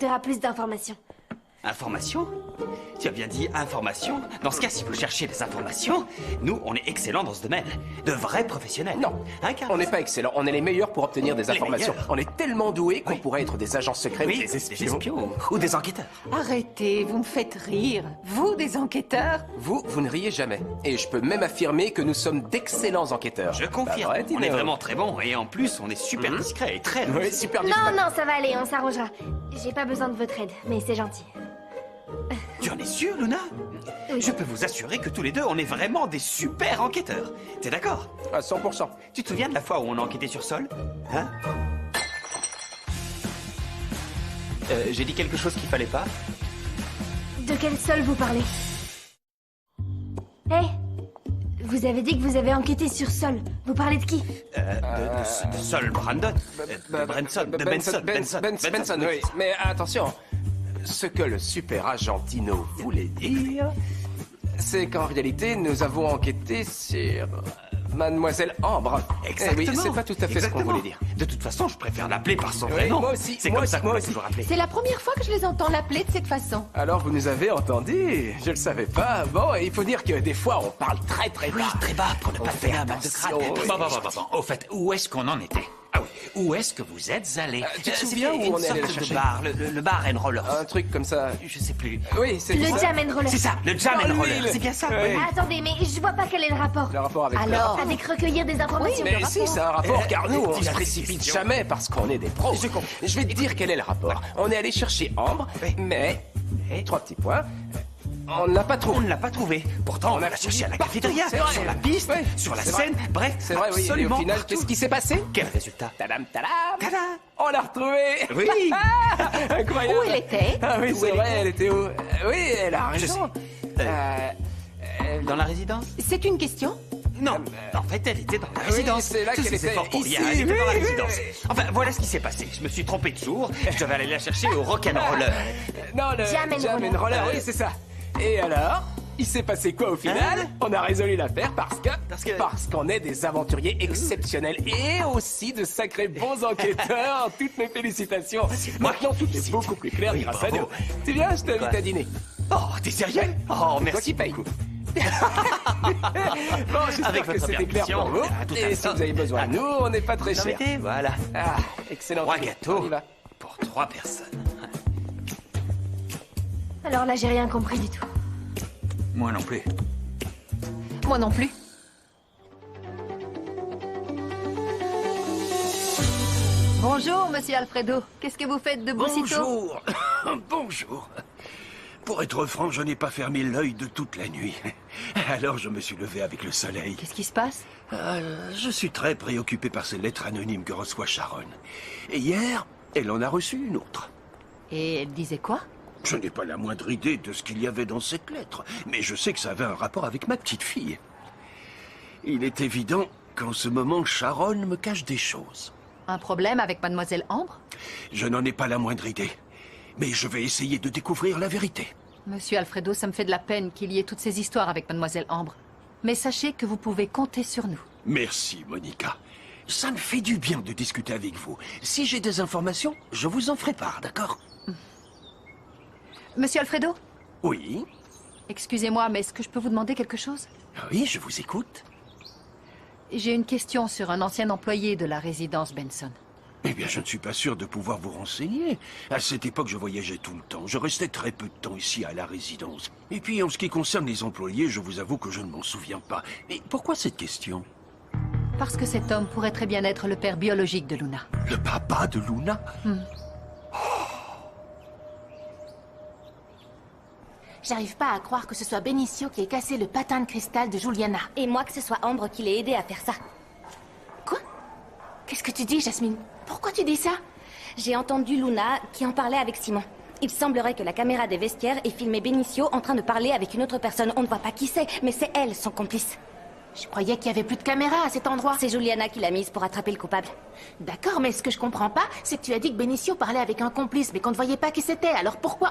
Tu auras plus d'informations. Information? Tu as bien dit information? Dans ce cas, si vous cherchez des informations, nous, on est excellents dans ce domaine. De vrais professionnels. Non, Hein, Carlos? on n'est pas excellents. On est les meilleurs pour obtenir des Les informations. meilleurs. On est tellement doués qu'on Oui. pourrait être des agents secrets Oui, ou des espions. Ou des enquêteurs. Arrêtez, vous me faites rire. Vous, des enquêteurs? Vous ne riez jamais. Et je peux même affirmer que nous sommes d'excellents enquêteurs. Je confirme. Pas vrai, On est Tino? vraiment très bons. Et en plus, on est super discret et très... Oui, super Non, discret. non, ça va aller, on s'arrangera. J'ai pas besoin de votre aide, mais c'est gentil. Tu en es sûr, Luna? Oui. Je peux vous assurer que tous les deux, on est vraiment des super enquêteurs. T'es d'accord? À 100%. Tu te souviens de la fois où on a enquêté sur Sol? Hein? J'ai dit quelque chose qu'il fallait pas? De quel Sol vous parlez? Hé, vous avez dit que vous avez enquêté sur Sol. Vous parlez de qui? De Sol Brandon. De Benson, oui. Mais attention, ce que le super agent Tino voulait dire, c'est qu'en réalité, nous avons enquêté sur Mademoiselle Ambre. Exactement. Eh oui, c'est pas tout à fait ce qu'on voulait dire. De toute façon, je préfère l'appeler par son Oui, vrai nom. moi aussi, C'est moi comme aussi, ça qu'on moi l'a aussi. toujours appelé. C'est la première fois que je les entends l'appeler de cette façon. Alors vous nous avez entendus? Je le savais pas. Bon, il faut dire que des fois, on parle très très Oui, bas. très bas pour ne pas fait faire un mal de crâne. attention. Bon. Au fait, où est-ce qu'on en était? Ah oui, où est-ce que vous êtes allés? Tu te C'était souviens où une on est allé sorte le chercher? de bar, le bar and roller. Un truc comme ça. Je sais plus. Oui, c'est Le ça. Jam and Roller. C'est ça, le jam Oh, and lui, roller. le- C'est bien ça. Oui. oui. Ah, attendez, mais je vois pas quel est le rapport. Le rapport avec Alors, Avec recueillir des informations. Mais si, c'est un rapport, car nous, on tu se as des précipite questions. jamais parce qu'on est des pros. Je comprends. Je vais te dire quel est le rapport. On est allé chercher Ambre, Oui. mais... Et 3 petits points. On ne l'a pas On trouvé. ne l'a pas trouvé. Pourtant, on a l'a cherché à la partout, cafétéria, c'est vrai. sur la piste, Oui, sur la c'est scène, vrai. bref, C'est vrai, oui. Et absolument au final, partout. qu'est-ce qui s'est passé? Quel résultat? Tadam, tadam. Tada. On l'a retrouvée. Oui. Incroyable. où elle était? Ah oui, Où c'est elle vrai, était elle était où? Oui, elle a Je raison. Dans la résidence? C'est une question? Non, en fait, elle était dans la oui, résidence. c'est là Tous qu'elle ces était. efforts pour Ici, rien, elle était dans la oui, résidence. oui. Enfin, voilà ce qui s'est passé. Je me suis trompé de jour. Je devais aller la chercher au Rock'n'Roller. Non, le Jam and Roller. Roller, oui, c'est ça. Et alors, il s'est passé quoi au final? Hein? On a résolu l'affaire Parce que- parce qu'on est des aventuriers exceptionnels et aussi de sacrés bons enquêteurs. Toutes mes félicitations. Maintenant, tout est beaucoup plus clair Oui, grâce à bravo. nous. Tu viens, je t'invite Quoi? à dîner. Oh, t'es sérieux? Oh, Toi merci qui paye. beaucoup. Bon, j'espère Avec que votre c'était clair permission, pour vous. à tout Et si instant. vous avez besoin de nous, on n'est pas très Non, cher. mettez, voilà. Ah, excellent. 3 idée. gâteaux On y va. pour 3 personnes. Alors là, j'ai rien compris du tout. Moi non plus. Moi non plus. Bonjour, monsieur Alfredo. Qu'est-ce que vous faites de beau sitôt? Bonjour. Bonjour. Pour être franc, je n'ai pas fermé l'œil de toute la nuit. Alors je me suis levé avec le soleil. Qu'est-ce qui se passe? Je suis très préoccupé par ces lettres anonymes que reçoit Sharon. Et hier, elle en a reçu une autre. Et elle disait quoi? Je n'ai pas la moindre idée de ce qu'il y avait dans cette lettre, mais je sais que ça avait un rapport avec ma petite fille. Il est évident qu'en ce moment, Sharon me cache des choses. Un problème avec mademoiselle Ambre? Je n'en ai pas la moindre idée, mais je vais essayer de découvrir la vérité. Monsieur Alfredo, ça me fait de la peine qu'il y ait toutes ces histoires avec mademoiselle Ambre. Mais sachez que vous pouvez compter sur nous. Merci, Monica. Ça me fait du bien de discuter avec vous. Si j'ai des informations, je vous en ferai part, d'accord? Monsieur Alfredo? Oui. Excusez-moi, mais est-ce que je peux vous demander quelque chose? Oui, je vous écoute. J'ai une question sur un ancien employé de la résidence Benson. Eh bien, je ne suis pas sûr de pouvoir vous renseigner. À cette époque, je voyageais tout le temps. Je restais très peu de temps ici à la résidence. Et puis, en ce qui concerne les employés, je vous avoue que je ne m'en souviens pas. Mais pourquoi cette question? Parce que cet homme pourrait très bien être le père biologique de Luna. Le papa de Luna? J'arrive pas à croire que ce soit Benicio qui ait cassé le patin de cristal de Juliana. Et moi, que ce soit Ambre qui l'ait aidé à faire ça. Quoi? Qu'est-ce que tu dis, Jasmine? Pourquoi tu dis ça? J'ai entendu Luna qui en parlait avec Simon. Il semblerait que la caméra des vestiaires ait filmé Benicio en train de parler avec une autre personne. On ne voit pas qui c'est, mais c'est elle, son complice. Je croyais qu'il y avait plus de caméras à cet endroit. C'est Juliana qui l'a mise pour attraper le coupable. D'accord, mais ce que je comprends pas, c'est que tu as dit que Benicio parlait avec un complice, mais qu'on ne voyait pas qui c'était. Alors pourquoi